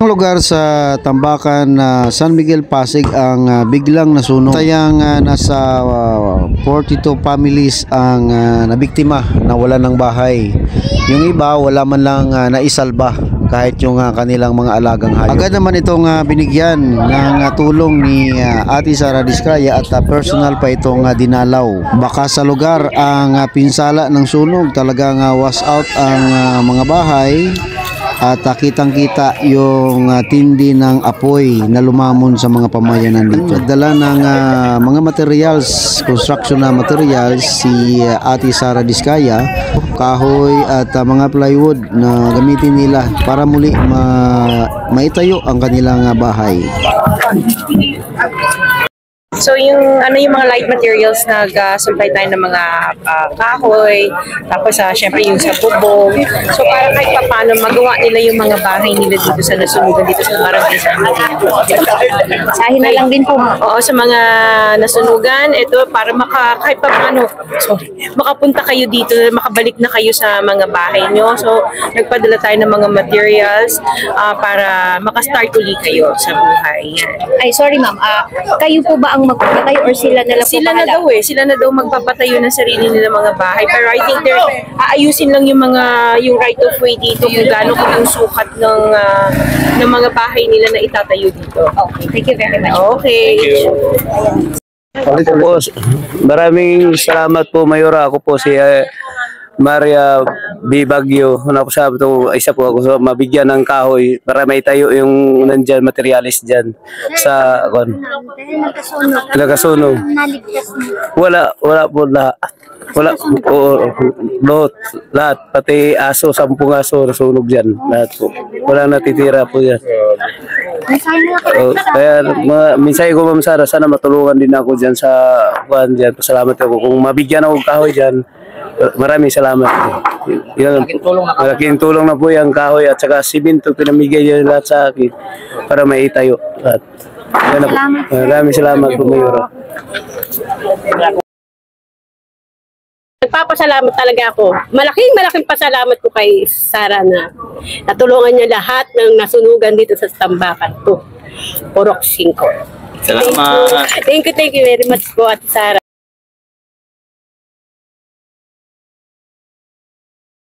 lugar sa Tambakan, San Miguel, Pasig ang biglang nasunog. Sayang nasa 42 families ang nabiktima, nawalan ng bahay. Yung iba wala man lang naisalba kahit yung kanilang mga alagang hayop. Agad naman itong binigyan ng tulong ni Ate Sara Diskaya at personal pa itong dinalaw. Baka sa lugar ang pinsala ng sunog, talagang wash out ang mga bahay. At kitang-kita yung tindi ng apoy na lumamon sa mga pamayanan dito. Dala ng mga materials, construction na materials, si Ate Sara Diskaya, kahoy at mga plywood na gamitin nila para muli maitayo ang kanilang bahay. So yung mga light materials, nag-supply tayo ng mga kahoy, tapos syempre yung sa bubong. So para kahit paano magawa nila yung mga bahay nila dito sa nasunugan dito sa barangay San Miguel. Sahin na lang din po. Oo, sa mga nasunugan, ito para kahit paano, makapunta kayo dito, makabalik na kayo sa mga bahay nyo. So nagpadala tayo ng mga materials para makastart uli kayo sa buhay. Ay, sorry ma'am. Kayo po ba ang magpapatay or sila na lang po Sila na daw sila na daw magpapatayo ng sarili nila mga bahay. Pero I think aayusin lang yung right of way dito kung gaano yung sukat ng mga bahay nila na itatayo dito. Okay, thank you very much. Okay. Po, maraming salamat po, Mayora. Ako po si Maria B. Bagyo. Isa po ako mabigyan ng kahoy para may tayo yung nandyan, materialis dyan sa nagkasunog. Wala po lahat. Wala lahat. Pati aso, 10 aso nasunog dyan. Lahat po. Wala natitira po dyan. Kaya minsan ko, Ma'am Sara, sana matulungan din ako dyan sa buwan dyan. Pasalamat ako. Kung mabigyan ako kahoy dyan, maraming salamat. Malaking tulong na po yung kahoy at saka simento pinamigay niya lahat sa akin para maitayo. Maraming salamat po, Mayora. Nagpapasalamat talaga ako. Malaking pasalamat ko kay Sara na natulungan niya lahat ng nasunugan dito sa Tambakan 2, Purok 5. Salamat. Thank you very much po, Ate Sara.